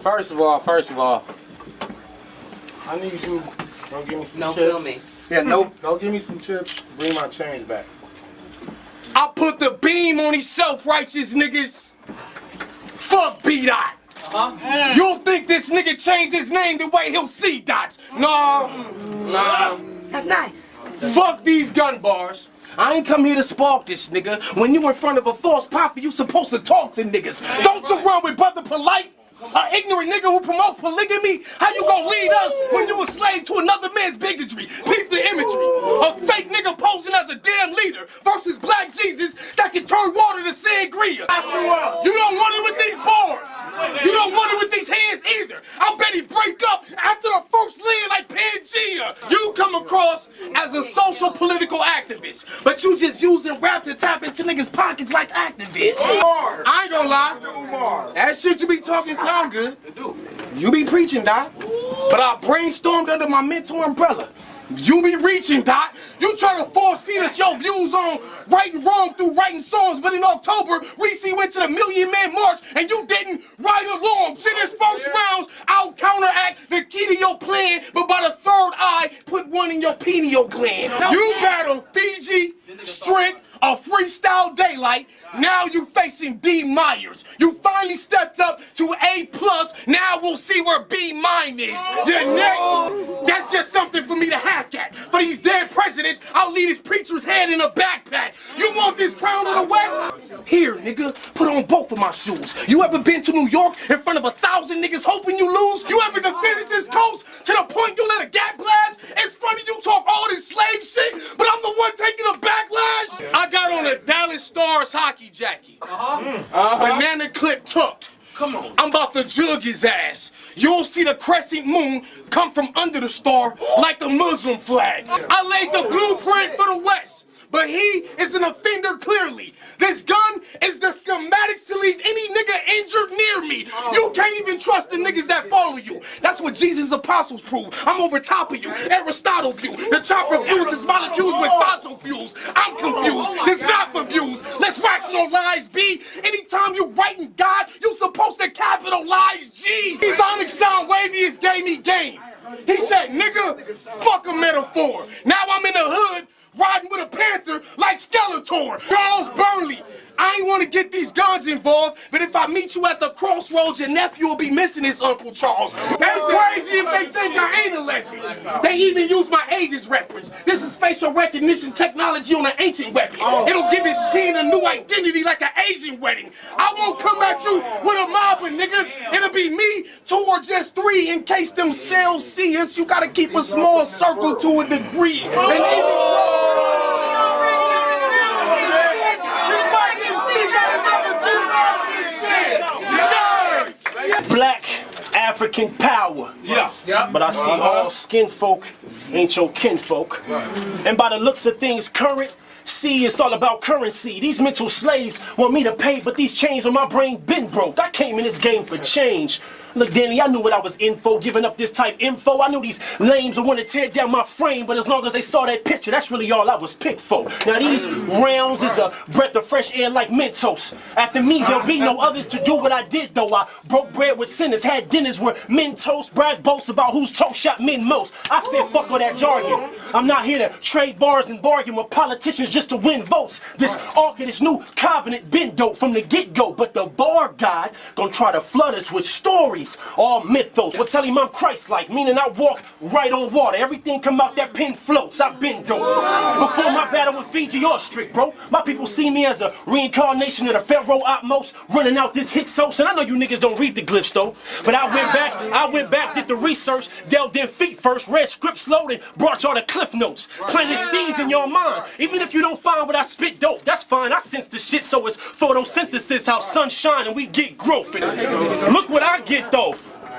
First of all, I need you to go give me some chips. Don't feel me. Yeah, no. Go give me some chips. Bring my change back. I put the beam on these self-righteous niggas. Fuck B-Dot. You don't think this nigga changed his name the way he'll see dots? Nah. That's nice. Fuck these gun bars. I ain't come here to spark this nigga. When you in front of a false prophet, you supposed to talk to niggas. Don't you run with Brother Polite? An ignorant nigga who promotes polygamy? How you gonna lead us when you a slave to another man's bigotry? Peep the imagery. A fake nigga posing as a damn leader versus black Jesus that can turn water to sangria. You don't want it with these bars. You don't want it with these hands either. I bet he break up after the first land like Pangea. You come across as a social political activist, but you just using rap to tap into niggas' pockets like activists. I ain't gonna lie. That shit you be talking sound good. You be preaching, Doc. But I brainstormed under my mentor umbrella. You be reaching, Doc. You try to force feed us your views on right and wrong through writing songs, but in October, Reese went to the Million Man March and you didn't ride along. See, this first rounds, I'll counteract the key to your plan, but by the third eye, put one in your pineal gland. You battle Fiji, Strength, a freestyle daylight. Now you facing D Myers. You finally stepped up to A+. Now we'll see where B- is. Your neck, that's just something for me to hack at. For these dead presidents, I'll leave his preacher's head in a backpack. You want this crown of the West? Here, nigga, put on both of my shoes. You ever been to New York in front of 1,000 niggas hoping you lose? You ever defended this coast to the point you let a gap blast? It's funny you talk all this slave shit, but I'm the one taking a backlash. I got on a Dallas Stars hockey jacket. Banana clip tucked. Come on. I'm about to jug his ass. You'll see the crescent moon come from under the star like the Muslim flag. I laid the blueprint for the West, but he is an offender clearly. This gun is the schematics to leave any nigga injured near me. You can't even trust the niggas that follow you. That's what Jesus' apostles prove. I'm over top of you. Aristotle view. The chopper views his molecules with fossil fuels. I'm confused. It's not for views. Let's rationalize B. Anytime you writing God, you supposed to capitalize G. Sonic Sound Wavius gave me game. He said, nigga, fuck a metaphor. Now I'm in the hood, riding with a panther like Skeletor. Charles Burnley. I ain't want to get these guns involved, but if I meet you at the crossroads, your nephew will be missing his Uncle Charles. They crazy if they think I ain't a legend. They even use my age as reference. This is facial recognition technology on an ancient weapon. It'll give his teen a new identity like an Asian wedding. I won't come at you with a mob of niggas. It'll be me, 2 or just 3 in case them cells see us. You gotta keep a small circle to a degree. Black African power. Yeah. But I see all skin folk ain't your kinfolk. And by the looks of things current, see, it's all about currency. These mental slaves want me to pay, but these chains on my brain been broke. I came in this game for change. Look, Danny, I knew what I was in for, giving up this type info. I knew these lames would want to tear down my frame, but as long as they saw that picture, that's really all I was picked for. Now these rounds is a breath of fresh air like Mentos. After me, there'll be no others to do what I did, though. I broke bread with sinners, had dinners where men toast, brag boasts about whose toe shot men most. I said fuck all that jargon. I'm not here to trade bars and bargain with politicians just to win votes. This arc of this new covenant been dope from the get-go, but the bar god gonna try to flood us with stories. All mythos. Well, tell him I'm Christ-like, meaning I walk right on water. Everything come out that pen floats. I've been dope. Before my battle with Fiji or Strict, bro, my people see me as a reincarnation of the Pharaoh Atmos, running out this Hyksos. And I know you niggas don't read the glyphs, though. But I went back, did the research, delved in feet first, read scripts loaded, brought y'all the cliff notes, planted seeds in your mind. Even if you don't find what I spit dope, that's fine. I sense the shit, so it's photosynthesis, how sun shine and we get growth. And look what I get, though.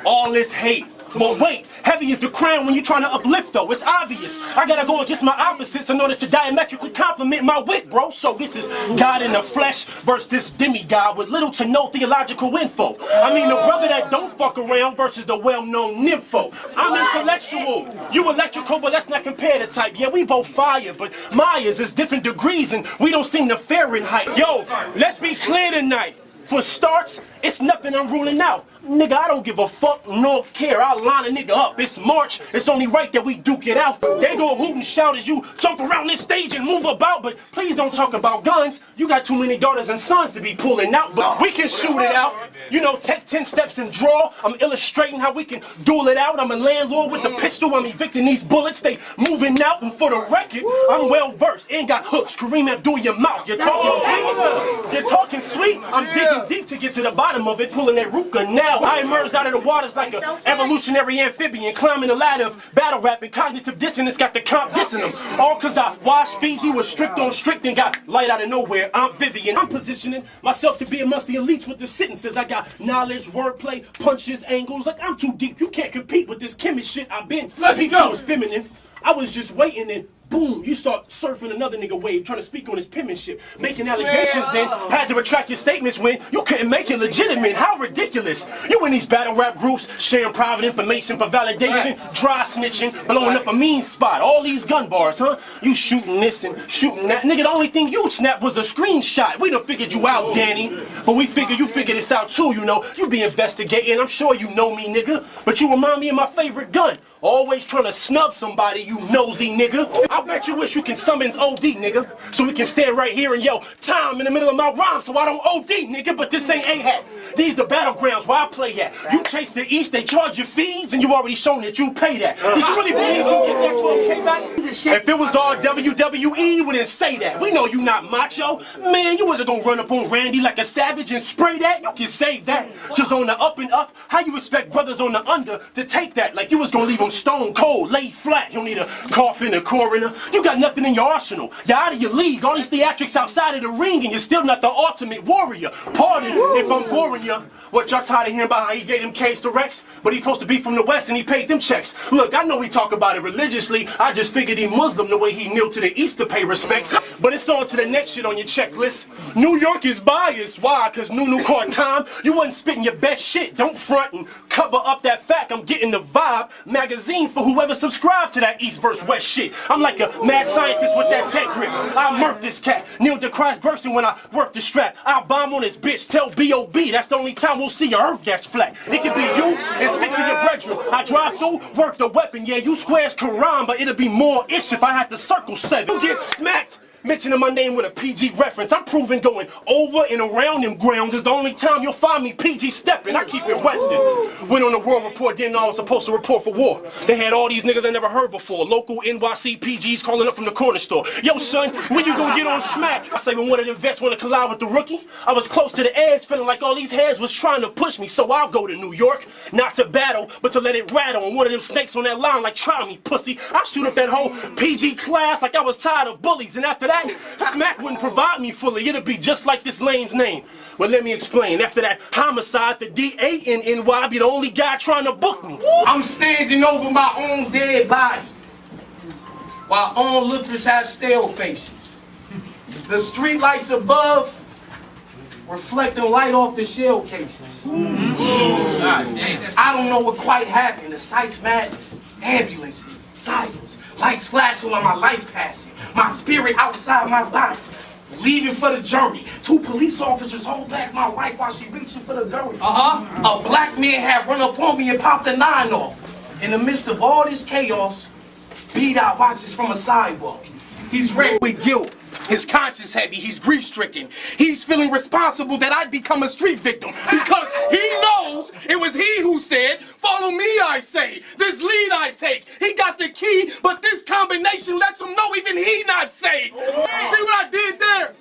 All this hate. But wait, heavy is the crown when you're trying to uplift, though. It's obvious. I gotta go against my opposites in order to diametrically complement my wit, bro. So this is God in the flesh versus this demigod with little to no theological info. I mean, the brother that don't fuck around versus the well-known nympho. I'm intellectual. You electrical, but let's not compare the type. Yeah, we both fire, but Myers is different degrees, and we don't seem to Fahrenheit. Yo, let's be clear tonight. For starts, it's nothing I'm ruling out. Nigga, I don't give a fuck nor care. I'll line a nigga up. It's March. It's only right that we duke it out. They gon' hoot and shout as you jump around this stage and move about, but please don't talk about guns. You got too many daughters and sons to be pulling out, but we can shoot it out. You know, take 10 steps and draw. I'm illustrating how we can duel it out. I'm a landlord with the pistol. I'm evicting these bullets. They moving out, and for the record, I'm well versed and got hooks. Kareem Abdul your mouth. You're talking sweet. You're talking sweet. I'm digging deep to get to the bottom of it, pulling that Ruka now. I emerged out of the waters like an evolutionary amphibian, climbing the ladder of battle rap and cognitive dissonance. Got the comp dissing them. All cause I watched Fiji, was strict on strict and got light out of nowhere. I'm Vivian. I'm positioning myself to be amongst the elites with the sentences. I got knowledge, wordplay, punches, angles. Like I'm too deep. You can't compete with this chemist shit I've been. Let's go. Was feminine. I was just waiting and boom, you start surfing another nigga wave, trying to speak on his penmanship, making allegations, then had to retract your statements when you couldn't make it legitimate. How ridiculous. You in these battle rap groups, sharing private information for validation, dry snitching, blowing up a mean spot, all these gun bars, huh? You shooting this and shooting that. Nigga, the only thing you snapped was a screenshot. We done figured you out, Danny, but we figured you figured this out too, you know. You be investigating, I'm sure you know me, nigga, but you remind me of my favorite gun. Always trying to snub somebody, you nosy nigga. I bet you wish you can summons OD, nigga, so we can stand right here and yell time in the middle of my rhyme so I don't OD, nigga, but this ain't A-hat. These the battlegrounds where I play at. You chase the East, they charge you fees, and you already shown that you pay that. Did you really believe you get that 12K back? If it was all WWE, you wouldn't say that. We know you not macho. Man, you wasn't gonna run up on Randy like a savage and spray that. You can save that. Cause on the up and up, how you expect brothers on the under to take that? Like you was gonna leave them stone cold, laid flat. You don't need a coffin, a coroner. You got nothing in your arsenal. You're out of your league. All these theatrics outside of the ring, and you're still not the ultimate warrior. Pardon if I'm boring you. What, y'all tired of hearing about how he gave them K's to Rex? But he's supposed to be from the West and he paid them checks. Look, I know we talk about it religiously. I just figured he Muslim the way he kneeled to the East to pay respects. But it's on to the next shit on your checklist. New York is biased. Why? Cause Nunu caught time. You wasn't spitting your best shit. Don't front and cover up that fact. I'm getting the vibe. Magazines for whoever subscribed to that East versus West shit. I'm like a mad scientist with that tech grip. I murk this cat. Neil deGrasse Gerson when I work the strap. I'll bomb on this bitch. Tell B.O.B. That's the only time we'll see your earth that's flat. It could be you and 6 of your brethren. I drive through, work the weapon. Yeah, you squares Quran, but it'll be more ish if I had to circle 7. You get smacked. Mentioning my name with a PG reference. I'm proving going over and around them grounds is the only time you'll find me PG stepping. I keep it Western. Went on the World Report, didn't know I was supposed to report for war. They had all these niggas I never heard before. Local NYC PGs calling up from the corner store. Yo, son, when you gonna get on smack? I say when one of them vets wanna collide with the rookie. I was close to the edge, feeling like all these heads was trying to push me. So I'll go to New York, not to battle, but to let it rattle. And one of them snakes on that line like, try me, pussy. I shoot up that whole PG class like I was tired of bullies. And after that, smack wouldn't provide me fully. It'll be just like this lame's name. Well, let me explain. After that homicide, the DANNY be the only guy trying to book me. I'm standing over my own dead body, while onlookers have stale faces. The street lights above reflecting light off the shell cases. I don't know what quite happened. The sight's madness, ambulances, silence, lights flashing while my life passing. My spirit outside my body, leaving for the journey. 2 police officers hold back my wife while she reaching for the gurney. A black man had run up on me and popped the 9 off. In the midst of all this chaos, beat out watches from a sidewalk. He's wrecked with guilt. His conscience heavy, he's grief-stricken. He's feeling responsible that I'd become a street victim because he knows it was he who said, follow me, I say, this lead I take. He got the key, but this combination lets him know even he not saved. See what I did there?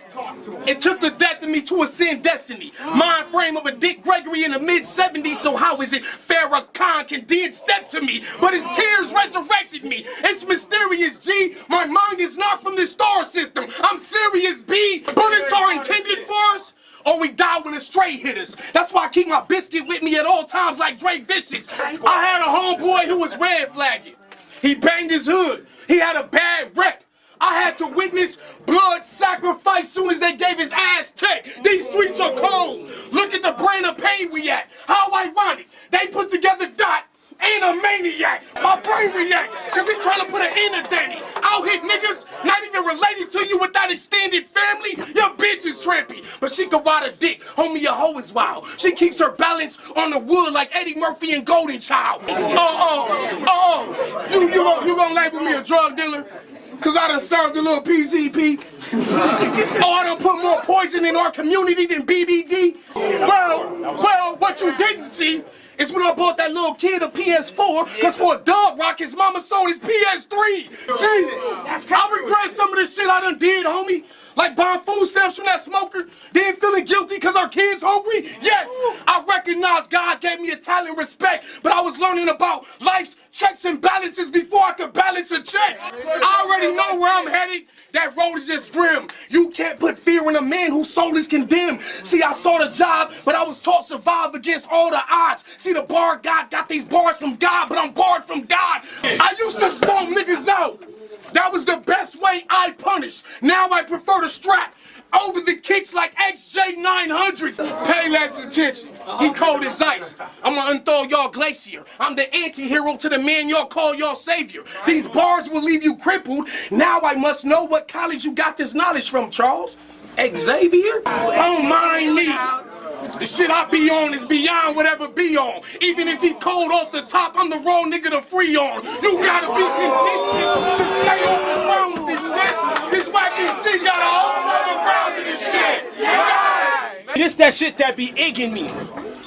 It took the death of me to ascend destiny. Mind frame of a Dick Gregory in the mid-70s, so how is it Farrakhan can did step to me, but his tears resurrected me? It's mysterious, G. My mind is not from this star system. I'm serious, B. Bullets are intended for us, or we die when a stray hit us. That's why I keep my biscuit with me at all times like Dre Vicious. I had a homeboy who was red flagging. He banged his hood. He had a bad rep. I had to witness blood sacrifice soon as they gave his ass tech. These streets are cold. Look at the brain of pain we at. How ironic. They put together Dot ain't a maniac. My brain react, cause he trying to put an end to Danny. I'll hit niggas, not even related to you with that extended family. Your bitch is trampy, but she can ride a dick. Homie, your hoe is wild. She keeps her balance on the wood like Eddie Murphy and Golden Child. You gonna label me a drug dealer? Cause I done served a little PCP. I done put more poison in our community than BBD. Well, what you didn't see is when I bought that little kid a PS4, cause for a dog rock, his mama sold his PS3. See, I regret some of the shit I done did, homie. Like buying food stamps from that smoker, then feeling guilty cause our kids hungry? Yes, I recognize God gave me a talent and respect, but I was learning about life's checks and balances before I could balance a check. I already know where I'm headed. That road is just grim. You can't put fear in a man whose soul is condemned. See, I saw the job, but I was taught survive against all the odds. See, the bar God got these bars from God, but I'm barred from God. I used to storm niggas out. That was the best way I punish. Now I prefer to strap over the kicks like XJ900s. Pay less attention. He cold as ice. I'm gonna unthaw y'all glacier. I'm the anti-hero to the man y'all call y'all savior. These bars will leave you crippled. Now I must know what college you got this knowledge from, Charles. Xavier? Don't mind me. The shit I be on is beyond whatever be on. Even if he cold off the top, I'm the wrong nigga to free on. You gotta be conditioned to stay on the ground with this shit. This wacky shit got a whole other round to this shit. Yes! This that shit that be igging me.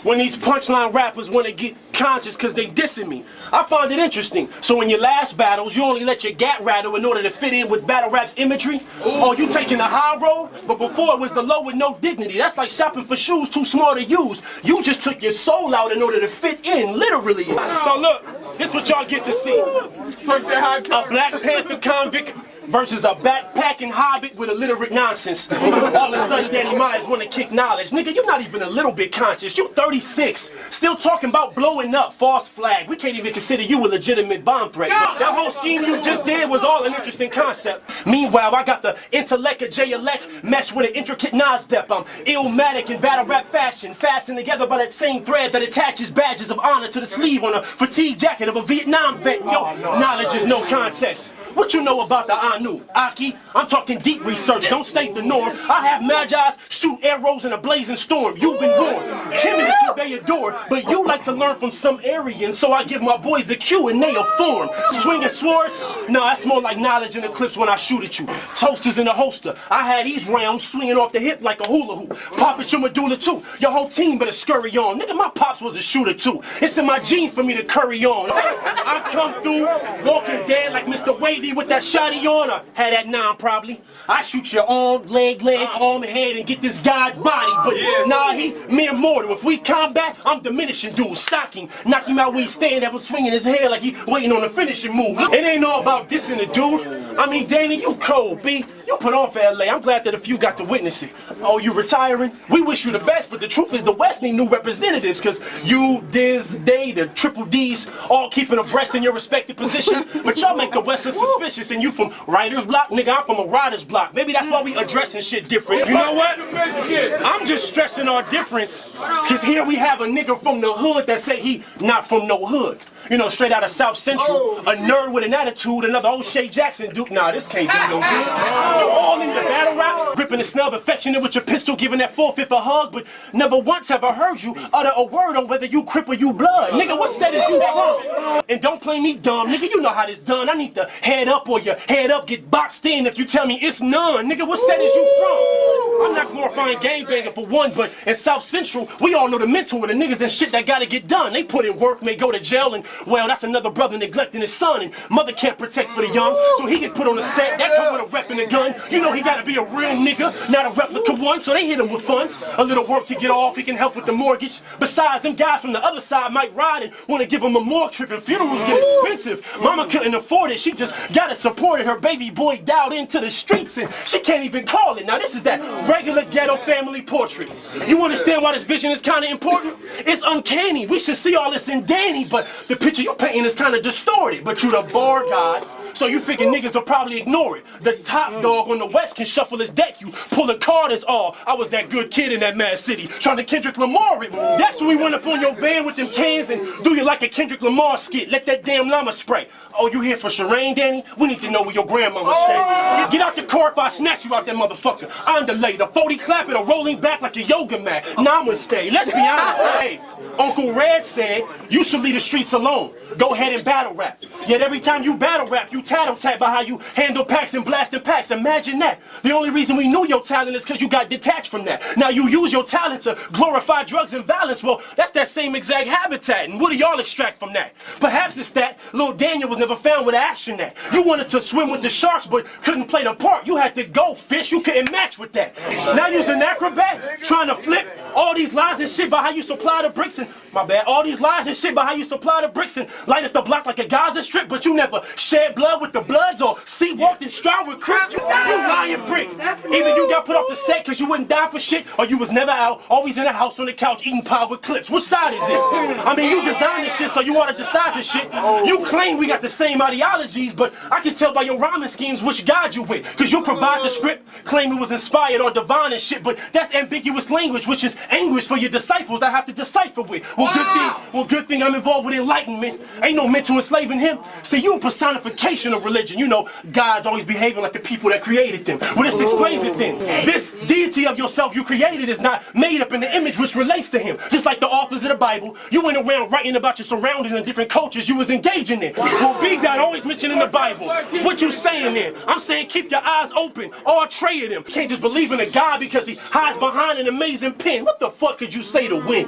When these punchline rappers wanna get conscious cause they dissing me. I find it interesting. So in your last battles, you only let your gat rattle in order to fit in with battle rap's imagery? Oh, you taking the high road? But before it was the low with no dignity. That's like shopping for shoes too small to use. You just took your soul out in order to fit in, literally. So look, this what y'all get to see. A Black Panther convict versus a backpacking hobbit with illiterate nonsense. All of a sudden, Danny Myers want to kick knowledge. Nigga, you're not even a little bit conscious. You 36, still talking about blowing up, false flag. We can't even consider you a legitimate bomb threat. That whole scheme you just did was all an interesting concept. Meanwhile, I got the intellect of J-elect meshed with an intricate Nas depth. I'm illmatic in battle rap fashion, fastened together by that same thread that attaches badges of honor to the sleeve on a fatigue jacket of a Vietnam vet. Yo, knowledge is no contest. What you know about the Anu? Aki, I'm talking deep research, don't state the norm. I have Magi's shoot arrows in a blazing storm. You've been born. Kemet is who they adore, but you like to learn from some Aryan, so I give my boys the cue and they form. Swinging swords? No, that's more like knowledge in the clips when I shoot at you. Toasters in a holster. I had these rounds swinging off the hip like a hula hoop. Pop at your medulla too. Your whole team better scurry on. Nigga, my pops was a shooter too. It's in my genes for me to curry on. I come through, walking dead like Mr. Wavy with that shotty on. Or had that 9 probably. I shoot your arm, leg, arm, head, and get this guy's body. But nah, he mere mortal. If we combat, I'm diminishing dude, socking, knock him out where he stand, have him swinging his head like he waiting on the finishing move. It ain't all about dissing the dude. I mean, Danny, you cold, B. You put on for LA. I'm glad that a few got to witness it. Oh, you retiring? We wish you the best, but the truth is the West need new representatives, cause you, Diz, they, the triple D's, all keeping abreast in your respective position. But y'all make the West look suspicious, and you from writer's block? Nigga, I'm from a writer's block. Maybe that's why we addressing shit different. You know what? I'm just stressing our difference, cause here we have a nigga from the hood that say he not from no hood. You know, straight out of South Central, a nerd with an attitude, another O'Shea Jackson dude. Nah, this can't do no good. You all into battle raps, gripping the snub, affectionate with your pistol, giving that 4/5 a hug, but never once have I heard you utter a word on whether you Crip or you blood. Nigga, what set is you from? And don't play me dumb, nigga, you know how this done. I need the head up or your head up get boxed in if you tell me it's none. Nigga, what set is you from? I'm not glorifying gangbanging for one, but in South Central, we all know the mental of the niggas and shit that gotta get done. They put in work, may go to jail, and well, that's another brother neglecting his son, and mother can't protect for the young, so he get put on the set. That come with a rep and a gun. You know he gotta be a real nigga, not a replica one, so they hit him with funds. A little work to get off, he can help with the mortgage. Besides, them guys from the other side might ride and wanna give him a morgue trip, and funerals get expensive. Mama couldn't afford it, she just gotta support it. Her baby boy dialed into the streets, and she can't even call it. Now this is that regular ghetto family portrait. You understand why this vision is kinda important? It's uncanny, we should see all this in Danny, but the picture you painting is kinda distorted. But you the bar guy, so you figure niggas will probably ignore it. The top dog on the West can shuffle his deck. You pull a card as all. I was that good kid in that mad city, trying to Kendrick Lamar it. That's when we run up on your van with them cans and do you like a Kendrick Lamar skit. Let that damn llama spray. Oh, you here for Shireen, Danny? We need to know where your grandmama stay. Get out the car if I snatch you out that motherfucker. I'm delayed. A 40 clap it or rolling back like a yoga mat. Namaste. Let's be honest. Hey, Uncle Red said you should leave the streets alone. Go ahead and battle rap. Yet every time you battle rap, you tattle-tat by how you handle packs and blasting packs. Imagine that. The only reason we knew your talent is because you got detached from that. Now you use your talent to glorify drugs and violence. Well, that's that same exact habitat. And what do y'all extract from that? Perhaps it's that little Daniel was never found with action at. You wanted to swim with the sharks, but couldn't play the part. You had to go fish. You couldn't match with that. Now you're an acrobat, trying to flip all these lies and shit about how you supply the bricks and, my bad, all these lies and shit about how you supply the bricks and light up the block like a Gaza strip, but you never shed blood with the Bloods or sleepwalked in Stroud with Crips. You lying brick. Either you got put off the set because you wouldn't die for shit, or you was never out, always in the house on the couch eating pie with clips. Which side is it? I mean, you designed this shit, so you ought to decide this shit. You claim we got the same ideologies, but I can tell by your rhyming schemes which God you with. Because you provide the script, claim it was inspired or divine and shit, but that's ambiguous language, which is anguish for your disciples that have to decipher with. Well, good thing I'm involved with enlightenment. Ain't no mental enslaving him. See, you a personification of religion. You know, God's always behaving like the people that created them. Well, this explains it then. This deity of yourself you created is not made up in the image which relates to him. Just like the authors of the Bible, you went around writing about your surroundings and different cultures you was engaging in. Well, big God always mentioned in the Bible. What you saying there? I'm saying keep your eyes open. All tray of them. You can't just believe in a God because he hides behind an amazing pen. What the fuck could you say to win?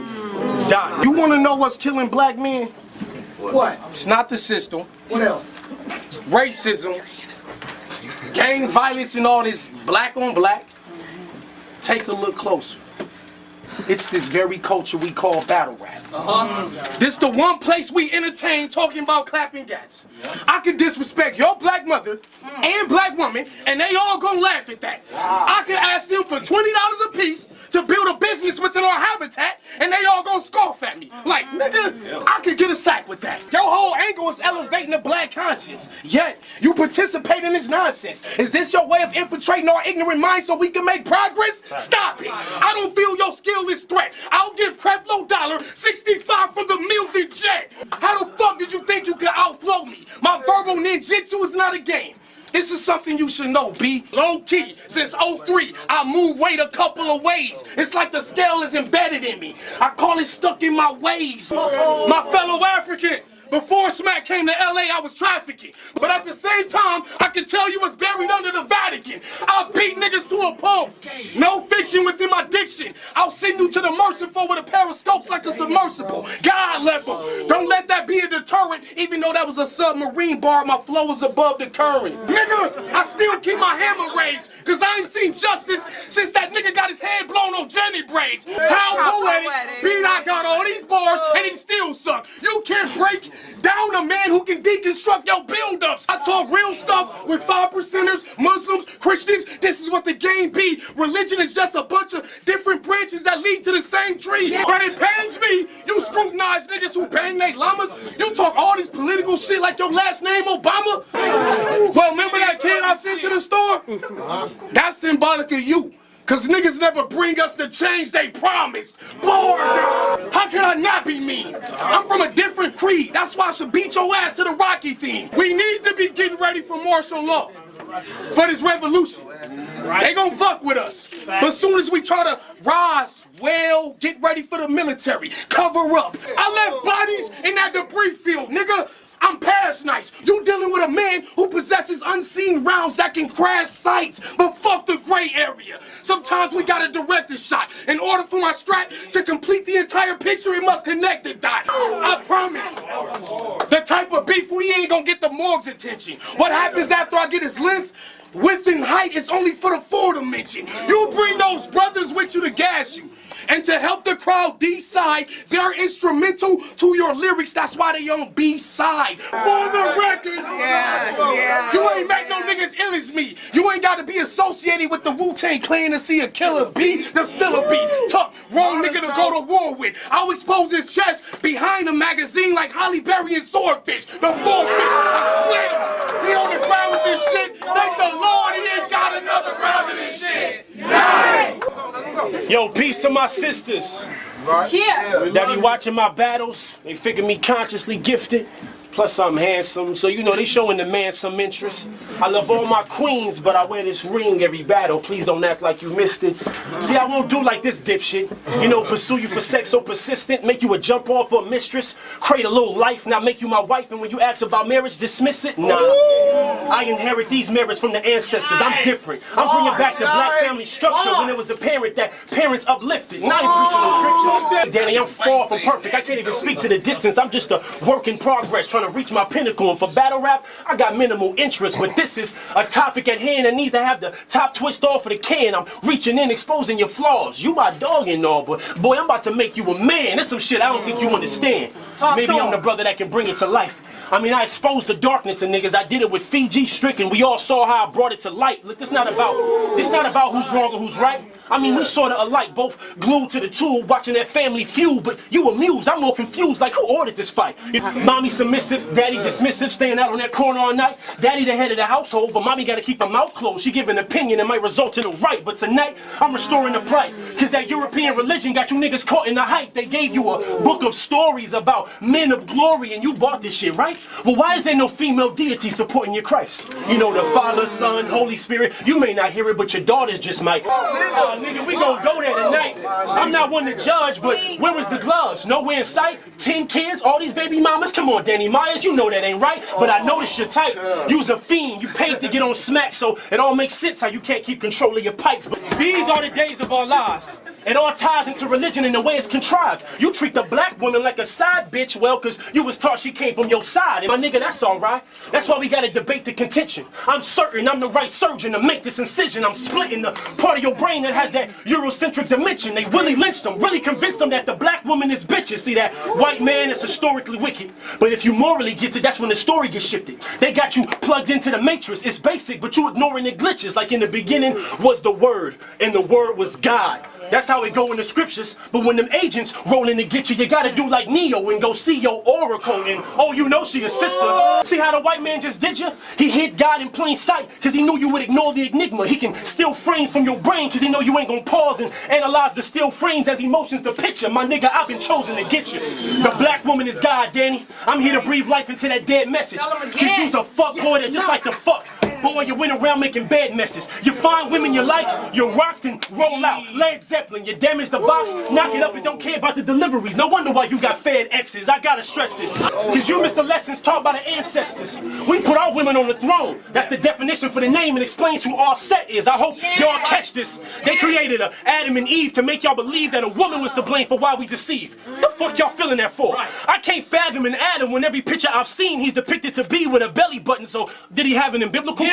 Die. You want to know what's killing black men? What? It's not the system. What else? Racism, gang violence, and all this black on black. Take a look closer. It's this very culture we call battle rap. This the one place we entertain talking about clapping gats. I could disrespect your black mother and black woman, and they all gonna laugh at that. I could ask them for $20 a piece to build a business within our habitat, and they all gonna scoff at me. Like, nigga, I could get a sack with that. Your whole angle is elevating the black conscience, yet you participate in this nonsense. Is this your way of infiltrating our ignorant minds so we can make progress? Stop it. I don't feel your skill is threat. I'll give Creflo Dollar 65 from the Milton Jet. How the fuck did you think you could outflow me? My verbal ninjutsu is not a game. This is something you should know, B. Low key, since 03, I move weight a couple of ways. It's like the scale is embedded in me. I call it stuck in my ways. My fellow African, before Smack came to LA, I was trafficking. But at the same time, I can tell you was buried under the Vatican. I beat niggas to a pulp. No fiction within my diction. I'll send you to the merciful with a pair of scopes like a submersible. God level. Don't let that be a deterrent, even though that was a submarine bar, my flow is above the current. Nigga, I still keep my hammer raised, cause I ain't seen justice since that nigga got his head blown on Jenny braids. How poetic. B-Dot got all these bars and he still suck. You can't break down a man who can deconstruct your build-ups. I talk real stuff with 5%ers, Muslims, Christians. This is what the game be. Religion is just a bunch of different branches that lead to the same tree. But it pains me, you scrutinize niggas who bang they llamas. You talk all this political shit like your last name Obama. Well, remember that kid I sent to the store? That's symbolic of you. Cause niggas never bring us the change they promised. Bored. How can I not be mean? I'm from a different creed. That's why I should beat your ass to the Rocky theme. We need to be getting ready for martial law. For this revolution. They gon' fuck with us. But soon as we try to rise, well, get ready for the military. Cover up. I left bodies in that debris field, nigga. I'm past nice. You dealing with a man who possesses unseen rounds that can crash sights, but fuck the gray area. Sometimes we gotta direct a shot. In order for my strat to complete the entire picture, it must connect the dot. I promise. The type of beef we ain't gonna get the morgue's attention. What happens after I get his length? Width and height is only for the full dimension. You bring those brothers with you to gas you. And to help the crowd decide, they're instrumental to your lyrics. That's why they on B-side. For the record, you ain't make no niggas ill as me. You ain't got to be associated with the Wu-Tang Clan to see a killer B. There's still a B. Tough, wrong nigga to go to war with. I'll expose his chest behind the magazine like Holly Berry and Swordfish. The forfeit, I split him. he on the ground with this shit. Thank the Lord he ain't got another round of this shit. Yo, peace to my sisters. Yeah. That be watching my battles. They figure me consciously gifted. Plus I'm handsome, so you know they showing the man some interest. I love all my queens, but I wear this ring every battle. Please don't act like you missed it. See, I won't do like this dipshit. You know, pursue you for sex so persistent, make you a jump off for a mistress, create a little life, now make you my wife, and when you ask about marriage, dismiss it. Nah, I inherit these mirrors from the ancestors. I'm different. I'm bringing back the black family structure when it was apparent that parents uplifted. And I ain't preaching no scriptures. Danny, I'm far from perfect. I can't even speak to the distance. I'm just a work in progress, trying to reach my pinnacle. And for battle rap, I got minimal interest, but this is a topic at hand that needs to have the top twist off of the can. I'm reaching in, exposing your flaws. You my dog and all, but boy, I'm about to make you a man. There's some shit I don't think you understand. Maybe I'm the brother that can bring it to life. I mean, I exposed the darkness in niggas. I did it with Fiji Stricken. We all saw how I brought it to light. Look, it's not about who's wrong or who's right. I mean, we sort of alike, both glued to the tube, watching that family feud, but you amused. I'm more confused, like who ordered this fight? Mommy submissive, daddy dismissive, staying out on that corner all night. Daddy the head of the household, but mommy gotta keep her mouth closed. She give an opinion that might result in a right, but tonight, I'm restoring the plight. Cause that European religion got you niggas caught in the hype. They gave you a book of stories about men of glory, and you bought this shit, right? Well, why is there no female deity supporting your Christ? You know, the Father, Son, Holy Spirit. You may not hear it, but your daughters just might. Nigga, we gon' go there tonight. I'm not one to judge, but where was the gloves? Nowhere in sight. 10 kids, all these baby mamas. Come on, Danny Myers, you know that ain't right. But I noticed you're tight. You's a fiend. You paid to get on smack, so it all makes sense how you can't keep control of your pipes. But these are the days of our lives. It all ties into religion and the way it's contrived. You treat the black woman like a side bitch, well, cause you was taught she came from your side. And my nigga, that's alright. That's why we gotta debate the contention. I'm certain I'm the right surgeon to make this incision. I'm splitting the part of your brain that has that Eurocentric dimension. They really lynched them, really convinced them that the black woman is bitches. See, that white man is historically wicked. But if you morally get it, that's when the story gets shifted. They got you plugged into the matrix. It's basic, but you ignoring the glitches. Like in the beginning was the Word, and the Word was God. That's how it go in the scriptures. But when them agents roll in to get you, you gotta do like Neo and go see your oracle. And oh, you know she a sister. See how the white man just did you? He hid God in plain sight because he knew you would ignore the enigma. He can steal frames from your brain because he know you ain't gonna pause and analyze the still frames as emotions the picture. My nigga, I've been chosen to get you. The black woman is God, Danny. I'm here to breathe life into that dead message. Cause you's a fuck boy that just like to fuck. Boy, you went around making bad messes. You find women you like, you rock and roll out. Led Zeppelin, you damage the box, knock it up and don't care about the deliveries. No wonder why you got fed exes. I gotta stress this. Cause you missed the lessons taught by the ancestors. We put our women on the throne. That's the definition for the name and explains who our set is. I hope y'all catch this. They created a Adam and Eve to make y'all believe that a woman was to blame for why we deceive. The fuck y'all feeling that for? I can't fathom an Adam when every picture I've seen he's depicted to be with a belly button. So did he have an biblical cord?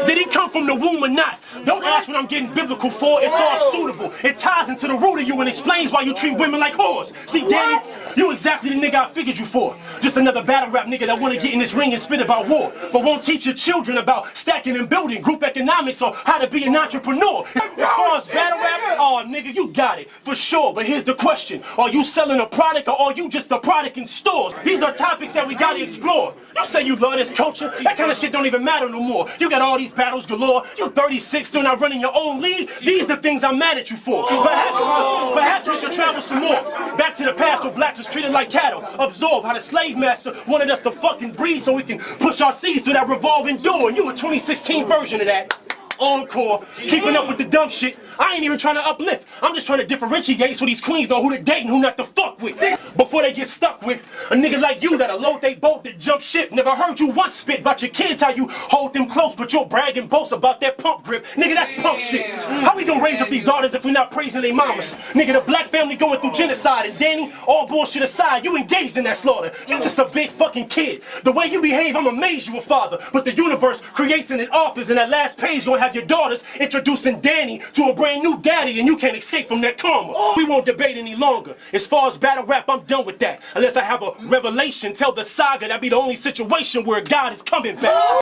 Did he come from the womb or not? Don't ask what I'm getting biblical for. It's all suitable. It ties into the root of you and explains why you treat women like whores. See, Danny, you exactly the nigga I figured you for. Just another battle rap nigga that wanna get in this ring and spit about war, but won't teach your children about stacking and building, group economics, or how to be an entrepreneur. As far as battle rap, oh nigga, you got it, for sure. But here's the question. Are you selling a product or are you just a product in stores? These are topics that we gotta explore. You say you love this culture, that kind of shit don't even matter no more. You got all these battles galore. You 36, still not running your own league. These the things I'm mad at you for. Perhaps we should travel some more. Back to the past where blacks was treated like cattle. Absorb how the slave master wanted us to fucking breed so we can push our seeds through that revolving door. And you a 2016 version of that. Encore, keeping up with the dumb shit. I ain't even trying to uplift. I'm just trying to differentiate so these queens know who to date and who not to fuck with. Before they get stuck with a nigga like you that'll load they boat that jump ship. Never heard you once spit about your kids, how you hold them close, but you'll brag and boast about that pump grip. Nigga, that's punk shit. How we gonna raise up these daughters if we not praising their mamas? Nigga, the black family going through genocide, and Danny, all bullshit aside, you engaged in that slaughter. You just a big fucking kid. The way you behave, I'm amazed you a father. But the universe creates and it authors, and that last page gonna have your daughters introducing Danny to a brand new daddy, and you can't escape from that karma. We won't debate any longer. As far as battle rap, I'm done with that. Unless I have a revelation, tell the saga, that be the only situation where God is coming back.